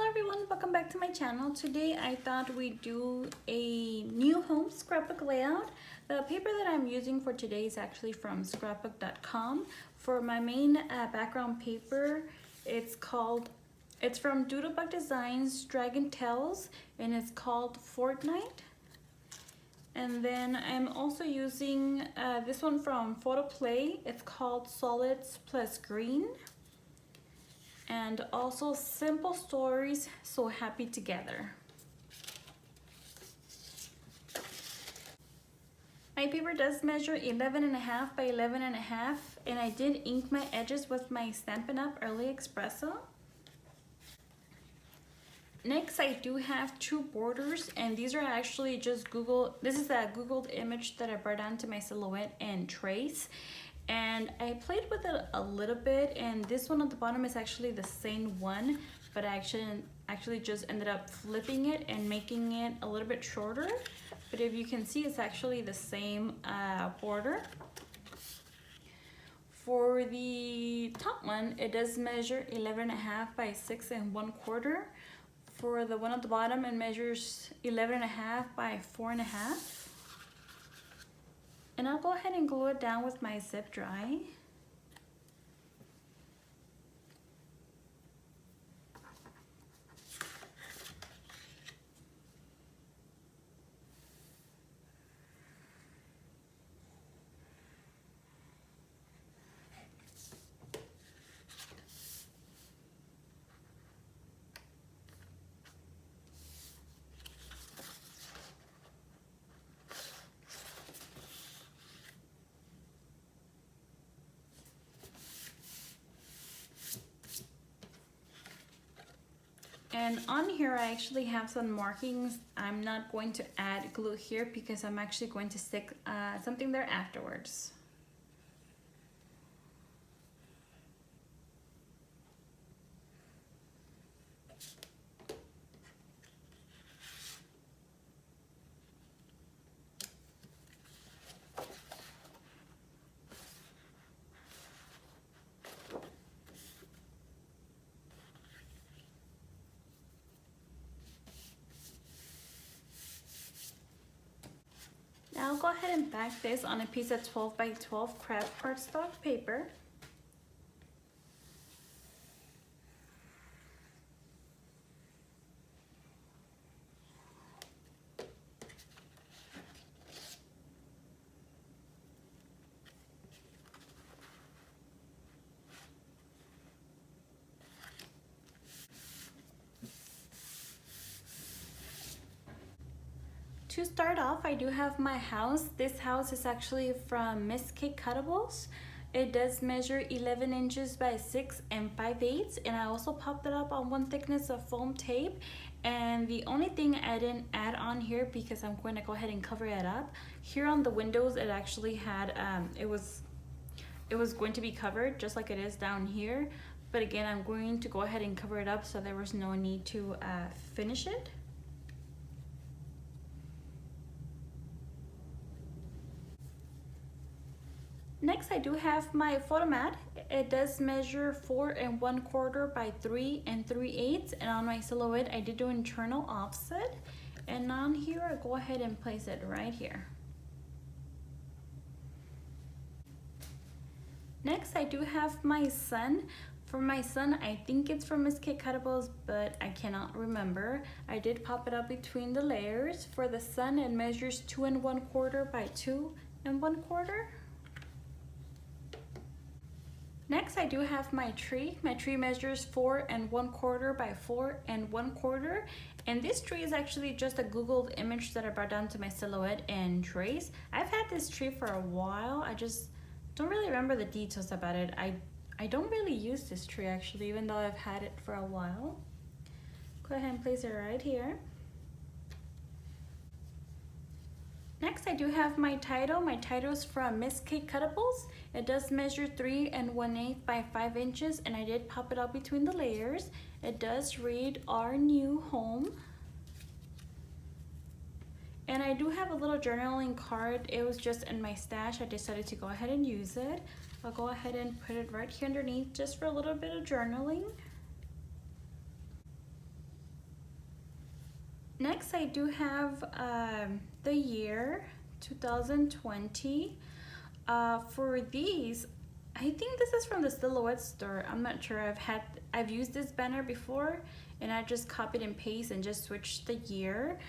Hello everyone, welcome back to my channel. Today I thought we'd do a new home scrapbook layout. The paper that I'm using for today is actually from scrapbook.com. For my main background paper, it's from Doodlebug Designs Dragon Tales, and it's called Fortnite. And then I'm also using this one from Photo Play. It's called Solids Plus Green. And also Simple Stories, So Happy Together. My paper does measure 11.5 by 11.5, and I did ink my edges with my Stampin' Up! Early Espresso. Next, I do have two borders, and these are actually just this is a Googled image that I brought down to my silhouette and trace. And I played with it a little bit, and this one at the bottom is actually the same one, but I actually just ended up flipping it and making it a little bit shorter. But if you can see, it's actually the same border. For the top one, it does measure 11.5 by 6 1/4. For the one at the bottom, it measures 11.5 by 4.5. And I'll go ahead and glue it down with my zip dry. And on here, I actually have some markings. I'm not going to add glue here because I'm actually going to stick something there afterwards. Now I'll go ahead and back this on a piece of 12 by 12 craft cardstock paper. To start off, I do have my house. This house is actually from Miss K Cuttables. It does measure 11 inches by 6 5/8, and I also popped it up on one thickness of foam tape. And the only thing I didn't add on here, because I'm going to go ahead and cover it up, here on the windows it actually had it was going to be covered just like it is down here, but again I'm going to go ahead and cover it up, so there was no need to finish it. Next, I do have my photo mat. It does measure 4 1/4 by 3 3/8, and on my silhouette I did do internal offset, and on here I go ahead and place it right here. Next, I do have my sun. For my sun, I think it's from Miss K Cuttables, but I cannot remember. I did pop it up between the layers. For the sun, it measures 2 1/4 by 2 1/4. Next, I do have my tree. My tree measures 4 1/4 by 4 1/4. And this tree is actually just a Googled image that I brought down to my silhouette and trace. I've had this tree for a while. I just don't really remember the details about it. I don't really use this tree actually, even though I've had it for a while. Go ahead and place it right here. Next, I do have my title. My title is from Miss K Cuttables. It does measure 3 1/8 by 5 inches, and I did pop it up between the layers. It does read Our New Home. And I do have a little journaling card. It was just in my stash. I decided to go ahead and use it. I'll go ahead and put it right here underneath just for a little bit of journaling. next I do have the year 2020. For these, I think this is from the Silhouette store. I'm not sure. I've used this banner before, and I just copied and pasted and just switched the year.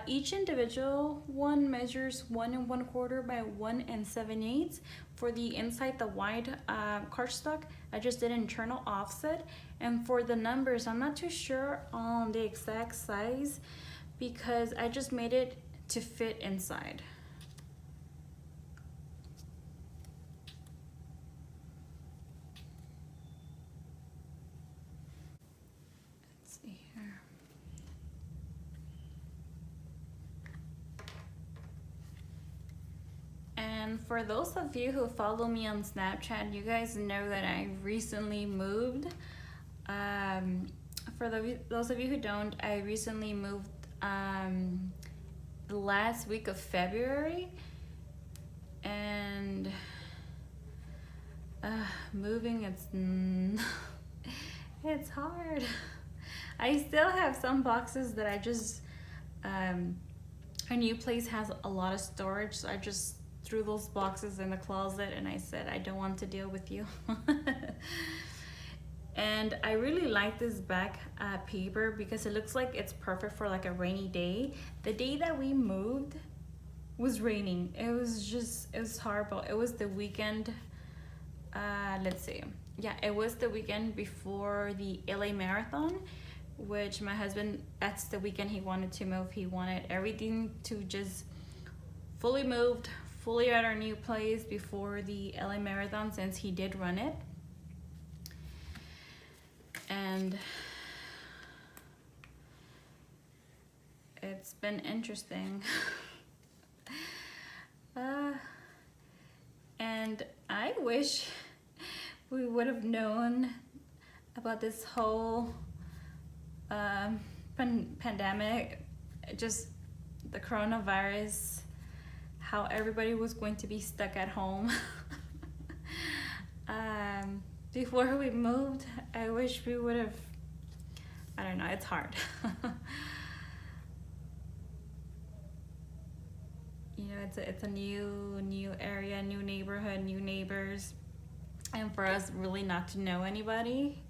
Each individual one measures 1 1/4 by 1 7/8. For the inside, the wide cardstock, I just did internal offset. And for the numbers, I'm not too sure on the exact size because I just made it to fit inside. Let's see here. And for those of you who follow me on Snapchat, you guys know that I recently moved. For those of you who don't, I recently moved the last week of February, and moving, it's hard. I still have some boxes that I just our new place has a lot of storage, so I just threw those boxes in the closet and I said I don't want to deal with you. And I really like this back paper because it looks like it's perfect for like a rainy day. The day that we moved was raining. It was horrible. It was the weekend, let's see. Yeah, it was the weekend before the LA Marathon, which my husband, that's the weekend he wanted to move. He wanted everything to just fully moved, fully at our new place before the LA Marathon, since he did run it. And it's been interesting. And I wish we would have known about this whole pandemic, just the coronavirus, how everybody was going to be stuck at home. Before we moved, I wish we would have, I don't know, it's hard. You know, it's a new area, new neighborhood, new neighbors, and for us really not to know anybody,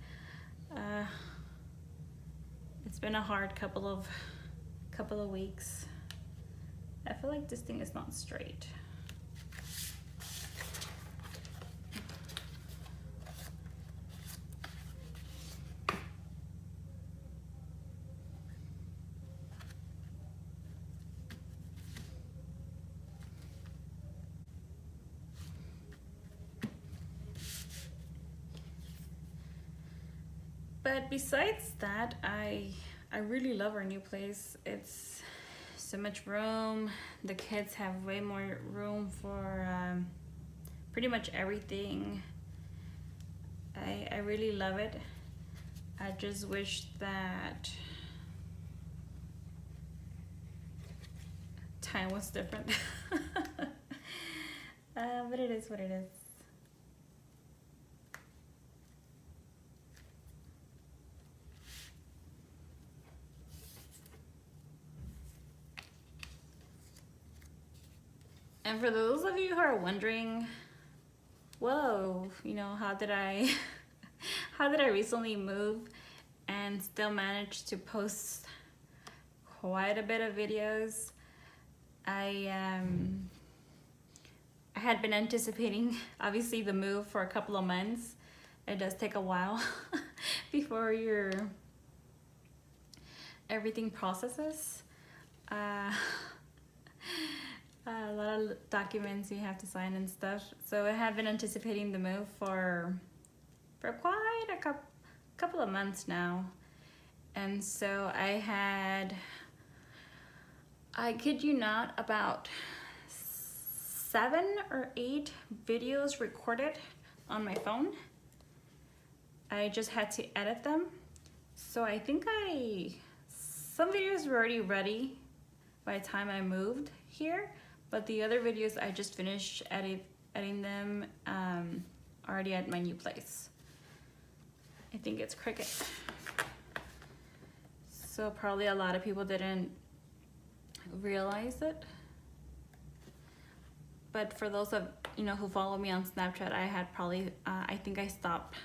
it's been a hard couple of weeks. I feel like this thing is not straight. But besides that, I really love our new place. It's so much room. The kids have way more room for pretty much everything. I really love it. I just wish that time was different. But it is what it is. And for those of you who are wondering, whoa, you know, how did I recently move and still manage to post quite a bit of videos? I had been anticipating, obviously, the move for a couple of months. It does take a while before everything processes. A lot of documents you have to sign and stuff. So I have been anticipating the move for quite a couple of months now. And so I kid you not, about 7 or 8 videos recorded on my phone. I just had to edit them. So I think some videos were already ready by the time I moved here, but the other videos I just finished editing them already at my new place. I think it's Cricket. So probably a lot of people didn't realize it. But for those of who follow me on Snapchat, I had probably I think I stopped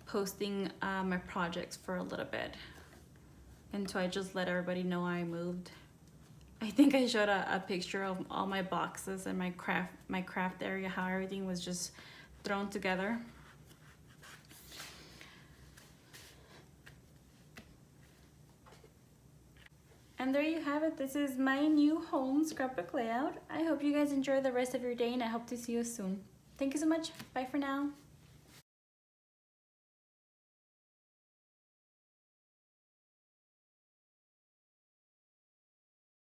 posting my projects for a little bit, and so I just let everybody know I moved. I think I showed a picture of all my boxes and my craft area, how everything was just thrown together. And there you have it. This is my new home scrapbook layout. I hope you guys enjoy the rest of your day, and I hope to see you soon. Thank you so much. Bye for now.